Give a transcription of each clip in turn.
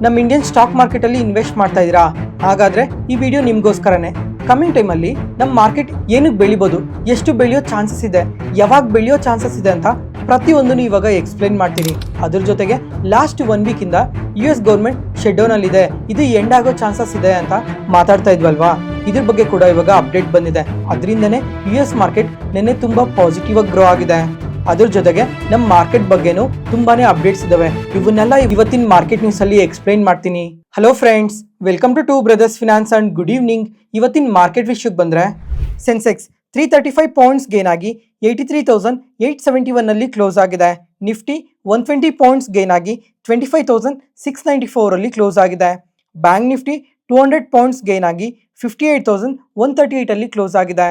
ನಮ್ಮ Indian stock market ಅಲ್ಲಿ invest ಮಾಡ್ತಾ ಇದ್ದೀರಾ? ಹಾಗಾದ್ರೆ ಈ ವಿಡಿಯೋ ನಿಮ್ಗೋಸ್ಕರನೇ. ಕಮಿಂಗ್ ಟೈಮಲ್ಲಿ ನಮ್ಮ ಮಾರ್ಕೆಟ್ ಏನಕ್ಕೆ ಬೆಳಿಬೋದು, ಎಷ್ಟು ಬೆಳೆಯೋ ಚಾನ್ಸಸ್ ಇದೆ, ಯಾವಾಗ ಬೆಳೆಯೋ ಚಾನ್ಸಸ್ ಇದೆ ಅಂತ ಪ್ರತಿಯೊಂದನ್ನು ಇವಾಗ ಎಕ್ಸ್ಪ್ಲೈನ್ ಮಾಡ್ತೀನಿ. ಅದ್ರ ಜೊತೆಗೆ ಲಾಸ್ಟ್ 1 ವೀಕ್ ಇಂದ US ಗೌರ್ಮೆಂಟ್ ಶಟ್ ಡೌನ್ ಅಲ್ಲಿ ಇದೆ, ಇದು ಎಂಡ್ ಆಗೋ ಚಾನ್ಸಸ್ ಇದೆ ಅಂತ ಮಾತಾಡ್ತಾ ಇದ್ವಲ್ವಾ, ಇದ್ರ ಬಗ್ಗೆ ಕೂಡ ಇವಾಗ ಅಪ್ಡೇಟ್ ಬಂದಿದೆ. ಅದರಿಂದನೇ US ಮಾರ್ಕೆಟ್ ನಿನ್ನೆ ತುಂಬಾ ಪಾಸಿಟಿವ್ ಆಗಿ ಗ್ರೋ ಆಗಿದೆ. ಅದ್ರ ಜೊತೆಗೆ ನಮ್ಮ ಮಾರ್ಕೆಟ್ ಬಗ್ಗೆನೂ ತುಂಬಾನೇ ಅಪ್ಡೇಟ್ಸ್ ಇದಾವೆ. ಇವನ್ನೆಲ್ಲ ಇವತ್ತಿನ ಮಾರ್ಕೆಟ್ ನ್ಯೂಸ್ ಅಲ್ಲಿ ಎಕ್ಸ್ಪ್ಲೈನ್ ಮಾಡ್ತೀನಿ. Hello friends, welcome to Brothers Finance and good evening. ಇವತ್ತಿನ ಮಾರ್ಕೆಟ್ ವಿಷಯಕ್ಕೆ ಬಂದ್ರೆ ಸೆನ್ಸೆಕ್ಸ್ 335 ಪಾಯಿಂಟ್ಸ್ ಗೇನ್ ಆಗಿ 83,871 ಅಲ್ಲಿ ಕ್ಲೋಸ್ ಆಗಿದೆ. ನಿಫ್ಟಿ 120 ಪಾಯಿಂಟ್ಸ್ ಗೇನ್ ಆಗಿ 25,694 ಅಲ್ಲಿ ಕ್ಲೋಸ್ ಆಗಿದೆ. ಬ್ಯಾಂಕ್ ನಿಫ್ಟಿ 200 ಪಾಯಿಂಟ್ಸ್ ಗೇನ್ ಆಗಿ 58,138 ಅಲ್ಲಿ ಕ್ಲೋಸ್ ಆಗಿದೆ.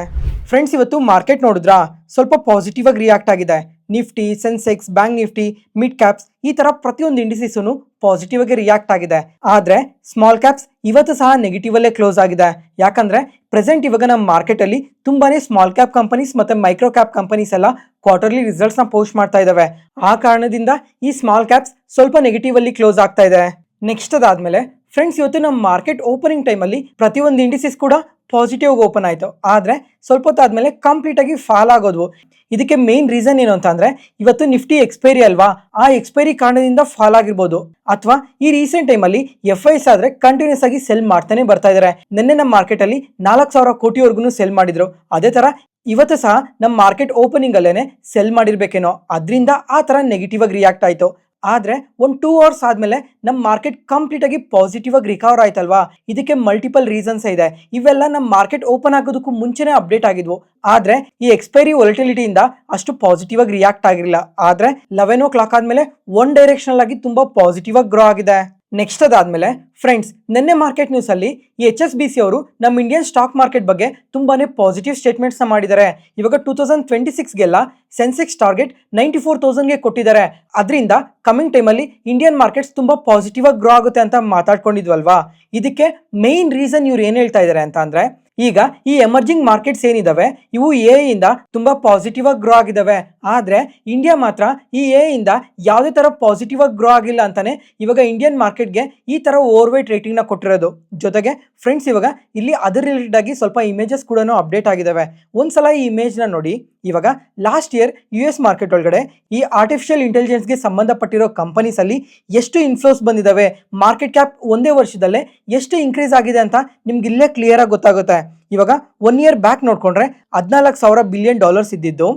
ಫ್ರೆಂಡ್ಸ್, ಇವತ್ತು ಮಾರ್ಕೆಟ್ ನೋಡಿದ್ರಾ, ಸ್ವಲ್ಪ ಪಾಸಿಟಿವ್ ಆಗಿ ರಿಯಾಕ್ಟ್ ಆಗಿದೆ. Nifty, Sensex, bank Nifty, mid caps ಈ ತರ ಪ್ರತಿಯೊಂದು ಇಂಡಿಸೀಸು ಪಾಸಿಟಿವ್ ಆಗಿ ರಿಯಾಕ್ಟ್ ಆಗಿದೆ. ಆದ್ರೆ ಸ್ಮಾಲ್ ಕ್ಯಾಪ್ಸ್ ಇವತ್ತು ಸಹ ನೆಗೆಟಿವ್ ಅಲ್ಲೇ ಕ್ಲೋಸ್ ಆಗಿದೆ. ಯಾಕಂದ್ರೆ ಪ್ರೆಸೆಂಟ್ ಇವಾಗ ನಮ್ಮ ಮಾರ್ಕೆಟ್ ಅಲ್ಲಿ ತುಂಬಾನೇ ಸ್ಮಾಲ್ ಕ್ಯಾಪ್ ಕಂಪನೀಸ್ ಮತ್ತೆ ಮೈಕ್ರೋ ಕ್ಯಾಪ್ ಕಂಪನೀಸ್ ಎಲ್ಲ ಕ್ವಾರ್ಟರ್ಲಿ ರಿಸಲ್ಟ್ಸ್ ನ ಪೋಸ್ಟ್ ಮಾಡ್ತಾ ಇದಾವೆ. ಆ ಕಾರಣದಿಂದ ಈ ಸ್ಮಾಲ್ ಕ್ಯಾಪ್ಸ್ ಸ್ವಲ್ಪ ನೆಗೆಟಿವ್ ಅಲ್ಲಿ ಕ್ಲೋಸ್ ಆಗ್ತಾ ಇದೆ. ನೆಕ್ಸ್ಟ್ ಅದಾದ್ಮೇಲೆ ಫ್ರೆಂಡ್ಸ್, ಇವತ್ತು ನಮ್ಮ ಮಾರ್ಕೆಟ್ ಓಪನಿಂಗ್ ಟೈಮಲ್ಲಿ ಪ್ರತಿಯೊಂದು ಇಂಡಿಸೀಸ್ ಕೂಡ ಪಾಸಿಟಿವ್ ಓಪನ್ ಆಯಿತು. ಆದರೆ ಸ್ವಲ್ಪ ಹೊತ್ತಾದ್ಮೇಲೆ ಕಂಪ್ಲೀಟ್ ಆಗಿ ಫಾಲ್ ಆಗೋದ್ವು. ಇದಕ್ಕೆ ಮೇನ್ ರೀಸನ್ ಏನು ಅಂತ ಅಂದ್ರೆ, ಇವತ್ತು ನಿಫ್ಟಿ ಎಕ್ಸ್ಪೈರಿ ಅಲ್ವಾ, ಆ ಎಕ್ಸ್ಪೈರಿ ಕಾರಣದಿಂದ ಫಾಲ್ ಆಗಿರ್ಬೋದು. ಅಥವಾ ಈ ರೀಸೆಂಟ್ ಟೈಮಲ್ಲಿ FIs ಆದ್ರೆ ಕಂಟಿನ್ಯೂಸ್ ಆಗಿ ಸೆಲ್ ಮಾಡ್ತಾನೆ ಬರ್ತಾ ಇದಾರೆ. ನಿನ್ನೆ ನಮ್ಮ ಮಾರ್ಕೆಟ್ ಅಲ್ಲಿ 4,000 ಕೋಟಿವರೆಗೂ ಸೆಲ್ ಮಾಡಿದ್ರು. ಅದೇ ತರ ಇವತ್ತು ಸಹ ನಮ್ಮ ಮಾರ್ಕೆಟ್ ಓಪನಿಂಗ್ ಅಲ್ಲೇನೆ ಸೆಲ್ ಮಾಡಿರ್ಬೇಕೇನೋ, ಅದರಿಂದ ಆ ತರ ನೆಗೆಟಿವ್ ಆಗಿ ರಿಯಾಕ್ಟ್ ಆಯ್ತು. ಆದ್ರೆ ಒಂದು 2 ಅವರ್ಸ್ ಆದ್ಮೇಲೆ ನಮ್ಮ ಮಾರ್ಕೆಟ್ ಕಂಪ್ಲೀಟ್ ಆಗಿ ಪಾಸಿಟಿವ್ ಆಗಿ ರಿಕವರ್ ಆಯ್ತಲ್ವಾ. ಇದಕ್ಕೆ ಮಲ್ಟಿಪಲ್ ರೀಸನ್ಸ್ ಇದೆ. ಇವೆಲ್ಲ ನಮ್ಮ ಮಾರ್ಕೆಟ್ ಓಪನ್ ಆಗೋದಕ್ಕೂ ಮುಂಚೆನೆ ಅಪ್ಡೇಟ್ ಆಗಿದ್ವು. ಆದ್ರೆ ಈ ಎಕ್ಸ್ಪೈರಿ ವೊಲಟಿಲಿಟಿಯಿಂದ ಅಷ್ಟು ಪಾಸಿಟಿವ್ ಆಗಿ ರಿಯಾಕ್ಟ್ ಆಗಿರಲಿಲ್ಲ. ಆದ್ರೆ 11 o'clock ಆದ್ಮೇಲೆ ಒನ್ ಡೈರೆಕ್ಷನಲ್ ಆಗಿ ತುಂಬಾ ಪಾಸಿಟಿವ್ ಆಗಿ ಗ್ರೋ ಆಗಿದೆ. ನೆಕ್ಸ್ಟ್ ಅದಾದ್ಮೇಲೆ ಫ್ರೆಂಡ್ಸ್, ನಿನ್ನೆ ಮಾರ್ಕೆಟ್ ನ್ಯೂಸ್ ಅಲ್ಲಿ ಈ HSBC ಅವರು ನಮ್ಮ ಇಂಡಿಯನ್ ಸ್ಟಾಕ್ ಮಾರ್ಕೆಟ್ ಬಗ್ಗೆ ತುಂಬಾನೇ ಪಾಸಿಟಿವ್ ಸ್ಟೇಟ್ಮೆಂಟ್ಸ್ ನ ಮಾಡಿದ್ದಾರೆ. ಇವಾಗ 2026ಗೆಲ್ಲ ಸೆನ್ಸೆಕ್ಸ್ ಟಾರ್ಗೆಟ್ 94,000ಗೆ ಕೊಟ್ಟಿದ್ದಾರೆ. ಅದರಿಂದ ಕಮಿಂಗ್ ಟೈಮಲ್ಲಿ ಇಂಡಿಯನ್ ಮಾರ್ಕೆಟ್ಸ್ ತುಂಬಾ ಪಾಸಿಟಿವ್ ಆಗಿ ಗ್ರೋ ಆಗುತ್ತೆ ಅಂತ ಮಾತಾಡ್ಕೊಂಡಿದ್ವಲ್ವಾ. ಇದಕ್ಕೆ ಮೇನ್ ರೀಸನ್ ಇವ್ರು ಏನ್ ಹೇಳ್ತಾ ಇದ್ದಾರೆ ಅಂತ ಅಂದ್ರೆ, ಈಗ ಈ ಎಮರ್ಜಿಂಗ್ ಮಾರ್ಕೆಟ್ಸ್ ಏನಿದಾವೆ ಇವು AI ಇಂದ ತುಂಬಾ ಪಾಸಿಟಿವ್ ಆಗಿ ಗ್ರೋ ಆಗಿದಾವೆ. ಆದ್ರೆ ಇಂಡಿಯಾ ಮಾತ್ರ ಈ AI ಇಂದ ಯಾವುದೇ ತರ ಪಾಸಿಟಿವ್ ಆಗಿ ಗ್ರೋ ಆಗಿಲ್ಲ ಅಂತಾನೆ ಇವಾಗ ಇಂಡಿಯನ್ ಮಾರ್ಕೆಟ್ಗೆ ಈ ತರ ಓವರ್ ವೇಟ್ ರೇಟಿಂಗ್ ನ ಕೊಟ್ಟಿರೋದು. ಜೊತೆಗೆ ಫ್ರೆಂಡ್ಸ್, ಇವಾಗ ಇಲ್ಲಿ ಅದರ್ ರಿಲೇಟೆಡ್ ಆಗಿ ಸ್ವಲ್ಪ ಇಮೇಜಸ್ ಕೂಡ ಅಪ್ಡೇಟ್ ಆಗಿದಾವೆ. ಒಂದ್ಸಲ ಈ ಇಮೇಜ್ ನ ನೋಡಿ. ಇವಾಗ ಲಾಸ್ಟ್ ಇಯರ್ US ಮಾರ್ಕೆಟ್ ಒಳಗಡೆ ಈ ಆರ್ಟಿಫಿಷಿಯಲ್ ಇಂಟೆಲಿಜೆನ್ಸ್ ಗೆ ಸಂಬಂಧಪಟ್ಟಿರೋ ಕಂಪನೀಸ್ ಅಲ್ಲಿ ಎಷ್ಟು ಇನ್ಫ್ಲೋಸ್ ಬಂದಿದಾವೆ, ಮಾರ್ಕೆಟ್ ಕ್ಯಾಪ್ ಒಂದೇ ವರ್ಷದಲ್ಲೇ ಎಷ್ಟು ಇನ್ಕ್ರೀಸ್ ಆಗಿದೆ ಅಂತ ನಿಮ್ಗೆ ಇಲ್ಲೇ ಕ್ಲಿಯರ್ ಆಗಿ ಗೊತ್ತಾಗುತ್ತೆ. ಇವಾಗ 1 year ಬ್ಯಾಕ್ ನೋಡ್ಕೊಂಡ್ರೆ 14,000 ಬಿಲಿಯನ್ ಡಾಲರ್ಸ್ ಇದ್ದಿದ್ದು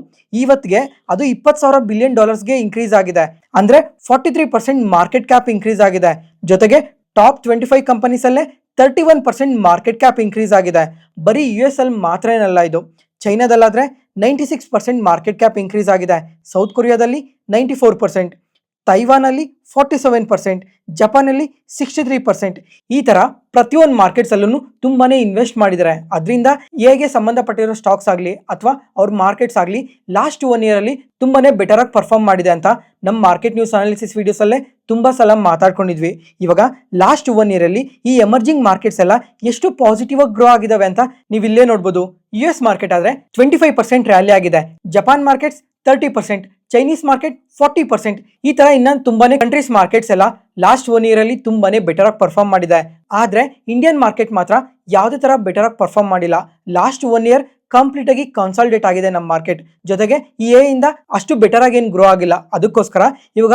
ಇವತ್ತಿಗೆ ಅದು 20,000 ಬಿಲಿಯನ್ ಡಾಲರ್ಸ್ಗೆ ಇನ್ಕ್ರೀಸ್ ಆಗಿದೆ. ಅಂದ್ರೆ 43% ಮಾರ್ಕೆಟ್ ಕ್ಯಾಪ್ ಇನ್ಕ್ರೀಸ್ ಆಗಿದೆ. ಜೊತೆಗೆ ಟಾಪ್ 25 ಕಂಪನೀಸ್ ಅಲ್ಲೇ 31% ಮಾರ್ಕೆಟ್ ಕ್ಯಾಪ್ ಇನ್ಕ್ರೀಸ್ ಆಗಿದೆ. ಬರೀ US ಅಲ್ಲಿ ಮಾತ್ರ ಏನಲ್ಲ ಇದು, ಚೈನಾದಲ್ಲಾದ್ರೆ 96% ಮಾರ್ಕೆಟ್ ಕ್ಯಾಪ್ ಇನ್ಕ್ರೀಸ್ ಆಗಿದೆ. ಸೌತ್ ಕೊರಿಯಾದಲ್ಲಿ 94%, ತೈವಾನ್ ಅಲ್ಲಿ 47%, ಜಪಾನ್ ಅಲ್ಲಿ 63%. ಈ ತರ ಪ್ರತಿಯೊಂದು ಮಾರ್ಕೆಟ್ಸ್ ಅಲ್ಲೂ ತುಂಬಾನೇ ಇನ್ವೆಸ್ಟ್ ಮಾಡಿದ್ದಾರೆ. ಅದರಿಂದ ಹೇಗೆ ಸಂಬಂಧಪಟ್ಟಿರೋ ಸ್ಟಾಕ್ಸ್ ಆಗಲಿ ಅಥವಾ ಅವ್ರ ಮಾರ್ಕೆಟ್ಸ್ ಆಗಲಿ ಲಾಸ್ಟ್ 1 year ಅಲ್ಲಿ ತುಂಬಾನೇ ಬೆಟರ್ ಆಗಿ ಪರ್ಫಾರ್ಮ್ ಮಾಡಿದೆ ಅಂತ ನಮ್ಮ ಮಾರ್ಕೆಟ್ ನ್ಯೂಸ್ ಅನಾಲಿಸಿಸ್ ವಿಡಿಯೋಸ್ ಅಲ್ಲೇ ತುಂಬಾ ಸಲ ಮಾತಾಡ್ಕೊಂಡಿದ್ವಿ. ಇವಾಗ ಲಾಸ್ಟ್ 1 year ಅಲ್ಲಿ ಈ ಎಮರ್ಜಿಂಗ್ ಮಾರ್ಕೆಟ್ಸ್ ಎಲ್ಲ ಎಷ್ಟು ಪಾಸಿಟಿವ್ ಆಗಿ ಗ್ರೋ ಆಗಿದಾವೆ ಅಂತ ನೀವು ಇಲ್ಲೇ ನೋಡ್ಬೋದು. US ಮಾರ್ಕೆಟ್ ಆದ್ರೆ 25% ರ್ಯಾಲಿ ಆಗಿದೆ, ಜಪಾನ್ ಮಾರ್ಕೆಟ್ಸ್ 30%, ಚೈನೀಸ್ ಮಾರ್ಕೆಟ್ 40%. ಈ ತರ ಇನ್ನೊಂದು ತುಂಬಾನೇ ಕಂಟ್ರೀಸ್ ಮಾರ್ಕೆಟ್ಸ್ ಎಲ್ಲ ಲಾಸ್ಟ್ 1 year ಅಲ್ಲಿ ತುಂಬಾನೇ ಬೆಟರ್ ಆಗಿ ಪರ್ಫಾರ್ಮ್ ಮಾಡಿದೆ. ಆದ್ರೆ ಇಂಡಿಯನ್ ಮಾರ್ಕೆಟ್ ಮಾತ್ರ ಯಾವುದೇ ತರ ಬೆಟರ್ ಆಗಿ ಪರ್ಫಾರ್ಮ್ ಮಾಡಿಲ್ಲ. ಲಾಸ್ಟ್ 1 year ಕಂಪ್ಲೀಟ್ ಆಗಿ ಕನ್ಸಾಲಿಡೇಟ್ ಆಗಿದೆ ನಮ್ಮ ಮಾರ್ಕೆಟ್. ಜೊತೆಗೆ ಈ AI ಇಂದ ಅಷ್ಟು ಬೆಟರ್ ಆಗಿ ಏನು ಗ್ರೋ ಆಗಿಲ್ಲ. ಅದಕ್ಕೋಸ್ಕರ ಇವಾಗ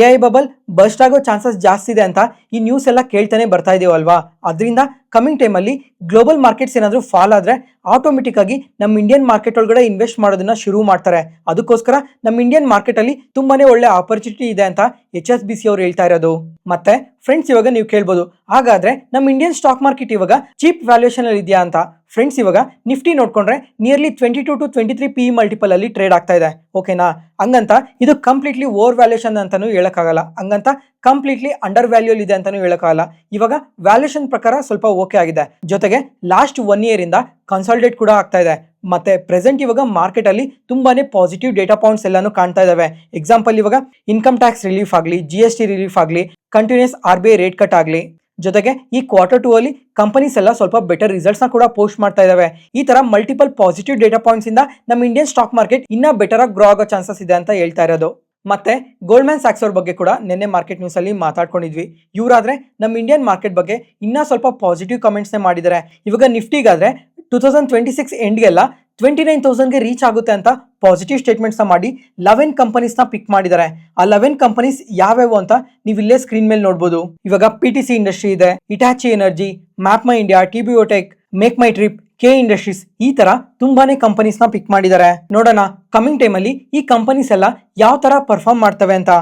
AI ಬಬಲ್ ಬರ್ಸ್ಟ್ ಆಗೋ ಚಾನ್ಸಸ್ ಜಾಸ್ತಿ ಇದೆ ಅಂತ ಈ ನ್ಯೂಸ್ ಎಲ್ಲ ಕೇಳ್ತಾನೆ ಬರ್ತಾ ಇದೀವಲ್ವಾ. ಅದರಿಂದ ಕಮಿಂಗ್ ಟೈಮಲ್ಲಿ ಗ್ಲೋಬಲ್ ಮಾರ್ಕೆಟ್ಸ್ ಏನಾದರೂ ಫಾಲ್ ಆದರೆ ಆಟೋಮೆಟಿಕ್ ಆಗಿ ನಮ್ಮ ಇಂಡಿಯನ್ ಮಾರ್ಕೆಟ್ ಒಳಗಡೆ ಇನ್ವೆಸ್ಟ್ ಮಾಡೋದನ್ನ ಶುರು ಮಾಡ್ತಾರೆ. ಅದಕ್ಕೋಸ್ಕರ ನಮ್ಮ ಇಂಡಿಯನ್ ಮಾರ್ಕೆಟಲ್ಲಿ ತುಂಬಾನೇ ಒಳ್ಳೆ ಆಪರ್ಚುನಿಟಿ ಇದೆ ಅಂತ HSBC ಅವರು ಹೇಳ್ತಾ ಇರೋದು. ಮತ್ತೆ ಫ್ರೆಂಡ್ಸ್, ಇವಾಗ ನೀವು ಕೇಳ್ಬೋದು, ಹಾಗಾದ್ರೆ ನಮ್ಮ ಇಂಡಿಯನ್ ಸ್ಟಾಕ್ ಮಾರ್ಕೆಟ್ ಇವಾಗ ಚೀಪ್ ವ್ಯಾಲ್ಯೂಯೇಷನ್ ಅಲ್ಲಿ ಇದೆಯಾ ಅಂತ. ಫ್ರೆಂಡ್ಸ್, ಇವಾಗ ನಿಫ್ಟಿ ನೋಡ್ಕೊಂಡ್ರೆ ನಿಯರ್ಲಿ 22 to 23 PE ಮಲ್ಟಿಪಲ್ ಅಲ್ಲಿ ಟ್ರೇಡ್ ಆಗ್ತಾ ಇದೆ. ಓಕೆನಾ? ಹಂಗಂತ ಇದು ಕಂಪ್ಲೀಟ್ಲಿ ಓವರ್ ವ್ಯಾಲ್ಯೂಯೇಷನ್ ಅಂತಾನೂ ಹೇಳಕ್ಕಾಗಲ್ಲ, ಹಂಗಂತ ಕಂಪ್ಲೀಟ್ಲಿ ಅಂಡರ್ ವ್ಯಾಲ್ಯೂ ಇದೆ ಅಂತಾನೂ ಹೇಳಕ್ಕಾಗಲ್ಲ. ಇವಾಗ ವ್ಯಾಲ್ಯೂಯೇಷನ್ ಪ್ರಕಾರ ಸ್ವಲ್ಪ ಓಕೆ ಆಗಿದೆ. ಜೊತೆಗೆ ಲಾಸ್ಟ್ 1 year ಇಂದ ಕನ್ಸಾಲಿಡೇಟ್ ಕೂಡ ಆಗ್ತಾ ಇದೆ. ಮತ್ತೆ ಪ್ರೆಸೆಂಟ್ ಇವಾಗ ಮಾರ್ಕೆಟ್ ಅಲ್ಲಿ ತುಂಬಾನೇ ಪಾಸಿಟಿವ್ ಡೇಟಾ ಪಾಯಿಂಟ್ಸ್ ಎಲ್ಲಾನು ಕಾಣ್ತಾ ಇದಾವೆ. ಎಕ್ಸಾಂಪಲ್, ಇವಾಗ ಇನ್ಕಮ್ ಟ್ಯಾಕ್ಸ್ ರಿಲೀಫ್ ಆಗಲಿ, GST ರಿಲೀಫ್ ಆಗಲಿ, ಕಂಟಿನ್ಯೂಸ್ RBI ರೇಟ್ ಕಟ್ ಆಗಲಿ, ಜೊತೆಗೆ ಈ Q2 ಅಲ್ಲಿ ಕಂಪನೀಸ್ ಎಲ್ಲ ಸ್ವಲ್ಪ ಬೆಟರ್ ರಿಸಲ್ಟ್ಸ್ ನ ಕೂಡ ಪೋಸ್ಟ್ ಮಾಡ್ತಾ ಇದಾವೆ. ಈ ತರ ಮಲ್ಟಿಪಲ್ ಪಾಸಿಟಿವ್ ಡೇಟಾ ಪಾಯಿಂಟ್ಸ್ ಇಂದ ನಮ್ಮ ಇಂಡಿಯನ್ ಸ್ಟಾಕ್ ಮಾರ್ಕೆಟ್ ಇನ್ನ ಬೆಟರ್ ಆಗಿ ಗ್ರೋ ಆಗೋ ಚಾನ್ಸಸ್ ಇದೆ ಅಂತ ಹೇಳ್ತಾ ಇರೋದು. ಮತ್ತೆ ಗೋಲ್ಡ್ಮ್ಯಾನ್ ಸ್ಯಾಕ್ಸ್ ಅವ್ರ ಬಗ್ಗೆ ಕೂಡ ನಿನ್ನೆ ಮಾರ್ಕೆಟ್ ನ್ಯೂಸ್ ಅಲ್ಲಿ ಮಾತಾಡ್ಕೊಂಡಿದ್ವಿ. ಇವರಾದ್ರೆ ನಮ್ಮ ಇಂಡಿಯನ್ ಮಾರ್ಕೆಟ್ ಬಗ್ಗೆ ಇನ್ನೂ ಸ್ವಲ್ಪ ಪಾಸಿಟಿವ್ ಕಮೆಂಟ್ಸ್ನೇ ಮಾಡಿದ್ದಾರೆ. ಇವಾಗ ನಿಫ್ಟಿಗಾದ್ರೆ 2026 ಎಂಡ್ಗೆಲ್ಲ 29,000ಗೆ ರೀಚ್ ಆಗುತ್ತೆ ಅಂತ ಪಾಸಿಟಿವ್ ಸ್ಟೇಟ್ಮೆಂಟ್ಸ್ನ ಮಾಡಿ 11 ಕಂಪನೀಸ್ನ ಪಿಕ್ ಮಾಡಿದ್ದಾರೆ. ಆ 11 ಕಂಪನೀಸ್ ಯಾವ್ಯಾವು ಅಂತ ನೀವು ಇಲ್ಲೇ ಸ್ಕ್ರೀನ್ ಮೇಲೆ ನೋಡ್ಬೋದು. ಇವಾಗ PTC ಇಂಡಸ್ಟ್ರಿ ಇದೆ, Hitachi energy, map my India, TBOಟೆಕ್, make my trip, K industries, ಈ ತರ ತುಂಬಾನೇ ಕಂಪನೀಸ್ ನ ಪಿಕ್ ಮಾಡಿದ್ದಾರೆ. ನೋಡೋಣ ಕಮಿಂಗ್ ಟೈಮ್ ಅಲ್ಲಿ ಈ ಕಂಪನೀಸ್ ಎಲ್ಲ ಯಾವ ತರ ಪರ್ಫಾರ್ಮ್ ಮಾಡ್ತವೆ ಅಂತ.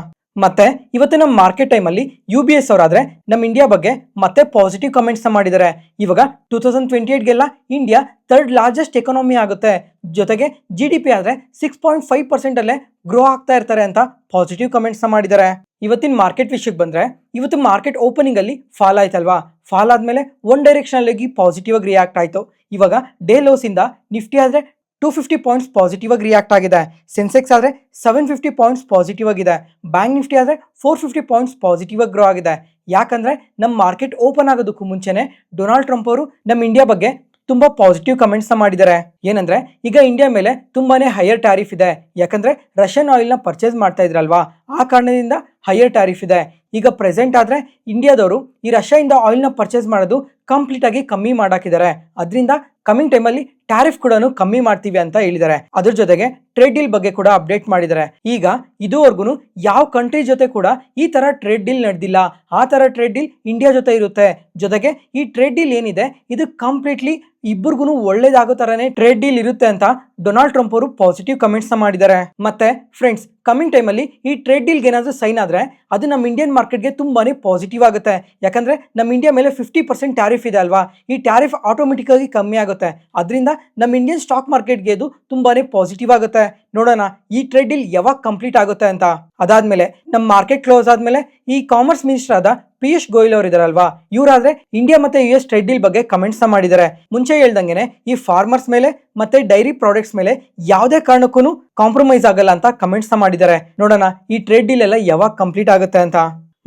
ಮತ್ತೆ ಇವತ್ತು ನಮ್ಮ ಮಾರ್ಕೆಟ್ ಟೈಮ್ ಅಲ್ಲಿ UBS ಅವರಾದ್ರೆ ನಮ್ಮ ಇಂಡಿಯಾ ಬಗ್ಗೆ ಮತ್ತೆ ಪಾಸಿಟಿವ್ ಕಮೆಂಟ್ಸ್ ಮಾಡಿದ್ದಾರೆ. ಇವಾಗ 2028ಗೆಲ್ಲ ಇಂಡಿಯಾ 3rd ಲಾರ್ಜೆಸ್ಟ್ ಎಕಾನಮಿ ಆಗುತ್ತೆ, ಜೊತೆಗೆ GDP ಆದ್ರೆ 6.5% ಅಲ್ಲೇ ಗ್ರೋ ಆಗ್ತಾ ಇರ್ತಾರೆ ಅಂತ ಪಾಸಿಟಿವ್ ಕಮೆಂಟ್ಸ್ ಮಾಡಿದ್ದಾರೆ. ಇವತ್ತಿನ ಮಾರ್ಕೆಟ್ ವಿಷಯಕ್ಕೆ ಬಂದ್ರೆ ಇವತ್ತು ಮಾರ್ಕೆಟ್ ಓಪನಿಂಗ್ ಅಲ್ಲಿ ಫಾಲ್ ಆಯ್ತಲ್ವಾ, ಫಾಲ್ ಆದ್ಮೇಲೆ ಒನ್ ಡೈರೆಕ್ಷನ್ ಆಗಿ ಪಾಸಿಟಿವ್ ಆಗಿ ರಿಯಾಕ್ಟ್ ಆಯ್ತು. ಇವಾಗ ಡೇ ಲೋಸ್ ಇಂದ ನಿಫ್ಟಿ ಆದ್ರೆ 250 ಪಾಯಿಂಟ್ಸ್ ಪಾಸಿಟಿವ್ ಆಗಿ ರಿಯಾಕ್ಟ್ ಆಗಿದೆ, ಸೆನ್ಸೆಕ್ಸ್ ಆದ್ರೆ 750 ಪಾಯಿಂಟ್ಸ್ ಪಾಸಿಟಿವ್ ಆಗಿದೆ, ಬ್ಯಾಂಕ್ ನಿಫ್ಟಿ ಆದ್ರೆ 450 ಪಾಯಿಂಟ್ಸ್ ಪಾಸಿಟಿವ್ ಆಗಿ ಗ್ರೋ ಆಗಿದೆ. ಯಾಕಂದ್ರೆ ನಮ್ಮ ಮಾರ್ಕೆಟ್ ಓಪನ್ ಆಗೋದಕ್ಕೂ ಮುಂಚೆನೆ ಡೊನಾಲ್ಡ್ ಟ್ರಂಪ್ ಅವರು ನಮ್ಮ ಇಂಡಿಯಾ ಬಗ್ಗೆ ತುಂಬಾ ಪಾಸಿಟಿವ್ ಕಮೆಂಟ್ಸ್ ಮಾಡಿದ್ದಾರೆ. ಏನಂದ್ರೆ ಈಗ ಇಂಡಿಯಾ ಮೇಲೆ ತುಂಬಾನೇ ಹೈಯರ್ ಟ್ಯಾರಿಫ್ ಇದೆ, ಯಾಕಂದ್ರೆ ರಷ್ಯನ್ ಆಯಿಲ್ ನ ಪರ್ಚೇಸ್ ಮಾಡ್ತಾ ಇದ್ರಲ್ವಾ, ಆ ಕಾರಣದಿಂದ ಹೈಯರ್ ಟ್ಯಾರಿಫ್ ಇದೆ. ಈಗ ಪ್ರೆಸೆಂಟ್ ಆದ್ರೆ ಇಂಡಿಯಾದವರು ಈ ರಷ್ಯಾದಿಂದ ಆಯಿಲ್ ನ ಪರ್ಚೇಸ್ ಮಾಡೋದು ಕಂಪ್ಲೀಟ್ ಆಗಿ ಕಮ್ಮಿ ಮಾಡಾಕಿದ್ದಾರೆ. ಅದರಿಂದ ಕಮಿಂಗ್ ಟೈಮಲ್ಲಿ ಟ್ಯಾರಿಫ್ ಕೂಡ ಕಮ್ಮಿ ಮಾಡ್ತೀವಿ ಅಂತ ಹೇಳಿದ್ದಾರೆ. ಅದ್ರ ಜೊತೆಗೆ ಟ್ರೇಡ್ ಡೀಲ್ ಬಗ್ಗೆ ಕೂಡ ಅಪ್ಡೇಟ್ ಮಾಡಿದ್ದಾರೆ. ಈಗ ಇದುವರೆಗೂ ಯಾವ ಕಂಟ್ರಿ ಜೊತೆ ಕೂಡ ಈ ತರ ಟ್ರೇಡ್ ಡೀಲ್ ನಡೆದಿಲ್ಲ, ಆ ತರ ಟ್ರೇಡ್ ಡೀಲ್ ಇಂಡಿಯಾ ಜೊತೆ ಇರುತ್ತೆ. ಜೊತೆಗೆ ಈ ಟ್ರೇಡ್ ಡೀಲ್ ಏನಿದೆ ಇದು ಕಂಪ್ಲೀಟ್ಲಿ ಇಬ್ಬರಿಗೂ ಒಳ್ಳೇದಾಗೋ ತರನೇ ಟ್ರೇಡ್ ಡೀಲ್ ಇರುತ್ತೆ ಅಂತ ಡೊನಾಲ್ಡ್ ಟ್ರಂಪ್ ಅವರು ಪಾಸಿಟಿವ್ ಕಮೆಂಟ್ಸ್ ಮಾಡಿದ್ದಾರೆ. ಮತ್ತೆ ಫ್ರೆಂಡ್ಸ್ ಕಮಿಂಗ್ ಟೈಮಲ್ಲಿ ಈ ಟ್ರೇಡ್ ಡೀಲ್ಗೆ ಏನಾದರೂ ಸೈನ್ ಆದ್ರೆ ಅದು ನಮ್ಮ ಇಂಡಿಯನ್ ಮಾರ್ಕೆಟ್ಗೆ ತುಂಬಾನೇ ಪಾಸಿಟಿವ್ ಆಗುತ್ತೆ. ಯಾಕಂದ್ರೆ ನಮ್ಮ ಇಂಡಿಯಾ ಮೇಲೆ 50% ಟ್ಯಾರಿಫ್ ಇದೆ ಅಲ್ವಾ, ಈ ಟ್ಯಾರಿಫ್ ಆಟೋಮೆಟಿಕ್ ಆಗಿ ಕಮ್ಮಿ ಆಗುತ್ತೆ. ಅದರಿಂದ ನಮ್ಮ ಇಂಡಿಯನ್ ಸ್ಟಾಕ್ ಮಾರ್ಕೆಟ್ಗೆ ಇದು ತುಂಬಾನೇ ಪಾಸಿಟಿವ್ ಆಗುತ್ತೆ. ನೋಡೋಣ ಈ ಟ್ರೇಡ್ ಡೀಲ್ ಯಾವಾಗ ಕಂಪ್ಲೀಟ್ ಆಗುತ್ತೆ ಅಂತ. ಅದಾದ್ಮೇಲೆ ನಮ್ಮ ಮಾರ್ಕೆಟ್ ಕ್ಲೋಸ್ ಆದ್ಮೇಲೆ ಈ ಕಾಮರ್ಸ್ ಮಿನಿಸ್ಟರ್ ಆದ ಪಿಯೂಷ್ ಗೋಯಲ್ ಅವರು ಇದಾರಲ್ವಾ, ಇವರಾದ್ರೆ ಇಂಡಿಯಾ ಮತ್ತೆ US ಟ್ರೇಡ್ ಡೀಲ್ ಬಗ್ಗೆ ಕಮೆಂಟ್ಸ್ ಮಾಡಿದ್ದಾರೆ. ಮುಂಚೆ ಹೇಳ್ದಂಗೆನೆ ಈ ಫಾರ್ಮರ್ಸ್ ಮೇಲೆ ಮತ್ತೆ ಡೈರಿ ಪ್ರಾಡಕ್ಟ್ಸ್ ಮೇಲೆ ಯಾವುದೇ ಕಾರಣಕ್ಕೂ ಕಾಂಪ್ರಮೈಸ್ ಆಗಲ್ಲ ಅಂತ ಕಮೆಂಟ್ಸ್ ಮಾಡಿದ್ದಾರೆ. ನೋಡೋಣ ಈ ಟ್ರೇಡ್ ಡೀಲ್ ಎಲ್ಲ ಯಾವಾಗ ಕಂಪ್ಲೀಟ್ ಆಗುತ್ತೆ ಅಂತ.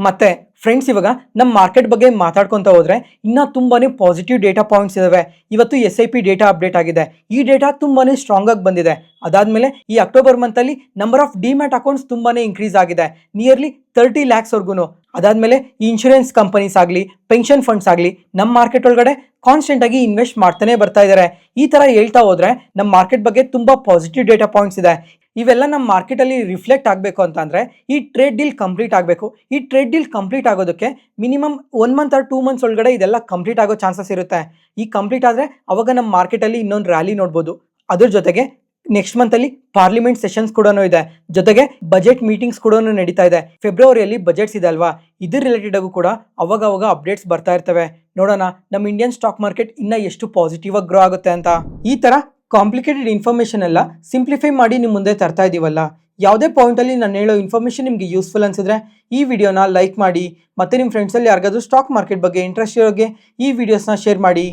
ಮತ್ತೆ ಫ್ರೆಂಡ್ಸ್ ಇವಾಗ ನಮ್ಮ ಮಾರ್ಕೆಟ್ ಬಗ್ಗೆ ಮಾತಾಡ್ಕೊಂತ ಹೋದ್ರೆ ಇನ್ನ ತುಂಬಾನೇ ಪಾಸಿಟಿವ್ ಡೇಟಾ ಪಾಯಿಂಟ್ಸ್ ಇದಾವೆ. ಇವತ್ತು SIP ಡೇಟಾ ಅಪ್ಡೇಟ್ ಆಗಿದೆ, ಈ ಡೇಟಾ ತುಂಬಾನೇ ಸ್ಟ್ರಾಂಗ್ ಆಗಿ ಬಂದಿದೆ. ಅದಾದ್ಮೇಲೆ ಈ ಅಕ್ಟೋಬರ್ ಮಂತ್ ಅಲ್ಲಿ ನಂಬರ್ ಆಫ್ ಡಿಮ್ಯಾಟ್ ಅಕೌಂಟ್ಸ್ ತುಂಬಾನೇ ಇನ್ಕ್ರೀಸ್ ಆಗಿದೆ, ನಿಯರ್ಲಿ 30 lakhs ವರ್ಗುನು. ಅದಾದ್ಮೇಲೆ ಈ ಇನ್ಶೂರೆನ್ಸ್ ಕಂಪನೀಸ್ ಆಗಲಿ, ಪೆನ್ಷನ್ ಫಂಡ್ಸ್ ಆಗಲಿ ನಮ್ಮ ಮಾರ್ಕೆಟ್ ಒಳಗಡೆ ಕಾನ್ಸ್ಟೆಂಟ್ ಆಗಿ ಇನ್ವೆಸ್ಟ್ ಮಾಡ್ತಾನೆ ಬರ್ತಾ ಇದ್ದಾರೆ. ಈ ತರ ಹೇಳ್ತಾ ಹೋದ್ರೆ ನಮ್ಮ ಮಾರ್ಕೆಟ್ ಬಗ್ಗೆ ತುಂಬಾ ಪಾಸಿಟಿವ್ ಡೇಟಾ ಪಾಯಿಂಟ್ಸ್ ಇದೆ. ಇವೆಲ್ಲ ನಮ್ಮ ಮಾರ್ಕೆಟ್ ಅಲ್ಲಿ ರಿಫ್ಲೆಕ್ಟ್ ಆಗಬೇಕು ಅಂತಂದ್ರೆ ಈ ಟ್ರೇಡ್ ಡೀಲ್ ಕಂಪ್ಲೀಟ್ ಆಗಬೇಕು. ಈ ಟ್ರೇಡ್ ಡೀಲ್ ಕಂಪ್ಲೀಟ್ ಆಗೋದಕ್ಕೆ ಮಿನಿಮಮ್ 1 ಮಂತ್ ಆರ್ 2 ಮಂತ್ಸ್ ಒಳಗಡೆ ಇದೆಲ್ಲ ಕಂಪ್ಲೀಟ್ ಆಗೋ ಚಾನ್ಸಸ್ ಇರುತ್ತೆ. ಈ ಕಂಪ್ಲೀಟ್ ಆದ್ರೆ ಅವಾಗ ನಮ್ಮ ಮಾರ್ಕೆಟ್ ಅಲ್ಲಿ ಇನ್ನೊಂದು ರ್ಯಾಲಿ ನೋಡ್ಬೋದು. ಅದ್ರ ಜೊತೆಗೆ ನೆಕ್ಸ್ಟ್ ಮಂತ್ ಅಲ್ಲಿ ಪಾರ್ಲಿಮೆಂಟ್ ಸೆಷನ್ಸ್ ಕೂಡ ಇದೆ, ಜೊತೆಗೆ ಬಜೆಟ್ ಮೀಟಿಂಗ್ಸ್ ಕೂಡ ನಡೀತಾ ಇದೆ. ಫೆಬ್ರವರಿಯಲ್ಲಿ ಬಜೆಟ್ಸ್ ಇದೆ ಅಲ್ವಾ, ಇದ್ರ ರಿಲೇಟೆಡ್ ಆಗು ಕೂಡ ಅವಾಗ ಅಪ್ಡೇಟ್ಸ್ ಬರ್ತಾ ಇರ್ತವೆ. ನೋಡೋಣ ನಮ್ಮ ಇಂಡಿಯನ್ ಸ್ಟಾಕ್ ಮಾರ್ಕೆಟ್ ಇನ್ನ ಎಷ್ಟು ಪಾಸಿಟಿವ್ ಆಗಿ ಗ್ರೋ ಆಗುತ್ತೆ ಅಂತ. ಈ ತರ ಕಾಂಪ್ಲಿಕೇಟೆಡ್ ಇನ್ಫಾರ್ಮೇಶನ್ ಎಲ್ಲ ಸಿಂಪ್ಲಿಫೈ ಮಾಡಿ ನಿಮ್ಮ ಮುಂದೆ ತರ್ತಾ ಇದೀವಲ್ಲ. ಯಾವುದೇ ಪಾಯಿಂಟ್ ಅಲ್ಲಿ ನಾನು ಹೇಳೋ ಇನ್ಫಾರ್ಮೇಶನ್ ನಿಮಗೆ ಯೂಸ್ಫುಲ್ ಅನ್ಸಿದ್ರೆ ಈ ವಿಡಿಯೋನ ಲೈಕ್ ಮಾಡಿ, ಮತ್ತೆ ನಿಮ್ಮ ಫ್ರೆಂಡ್ಸಲ್ಲಿ ಯಾರಿಗಾದ್ರೂ ಸ್ಟಾಕ್ ಮಾರ್ಕೆಟ್ ಬಗ್ಗೆ ಇಂಟ್ರೆಸ್ಟ್ ಇರೋಗೆ ಈ ವಿಡಿಯೋಸ್ನ ಶೇರ್ ಮಾಡಿ.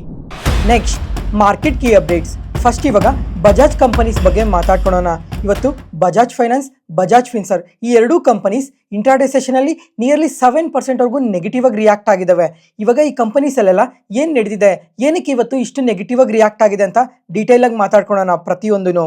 Next market key updates. First ಇವಾಗ ಬಜಾಜ್ ಕಂಪನೀಸ್ ಬಗ್ಗೆ ಮಾತಾಡ್ಕೊಳ್ಳೋಣ. ಇವತ್ತು ಬಜಾಜ್ ಫೈನಾನ್ಸ್, ಬಜಾಜ್ ಫಿನ್ಸರ್ ಈ ಎರಡೂ ಕಂಪನೀಸ್ ಇಂಟ್ರಾಡೇ ಸೆಷನ್ ಅಲ್ಲಿ ನಿಯರ್ಲಿ 7% ವರೆಗೂ ನೆಗೆಟಿವ್ ಆಗಿ ರಿಯಾಕ್ಟ್ ಆಗಿದ್ದಾವೆ. ಇವಾಗ ಈ ಕಂಪನೀಸ್ ಅಲ್ಲೆಲ್ಲ ಏನ್ ನಡೆದಿದೆ, ಏನಕ್ಕೆ ಇವತ್ತು ಇಷ್ಟು ನೆಗೆಟಿವ್ ಆಗಿ ರಿಯಾಕ್ಟ್ ಆಗಿದೆ ಅಂತ ಡೀಟೇಲ್ ಆಗಿ ಮಾತಾಡ್ಕೊಳ್ಳೋಣ ಪ್ರತಿಯೊಂದೂ.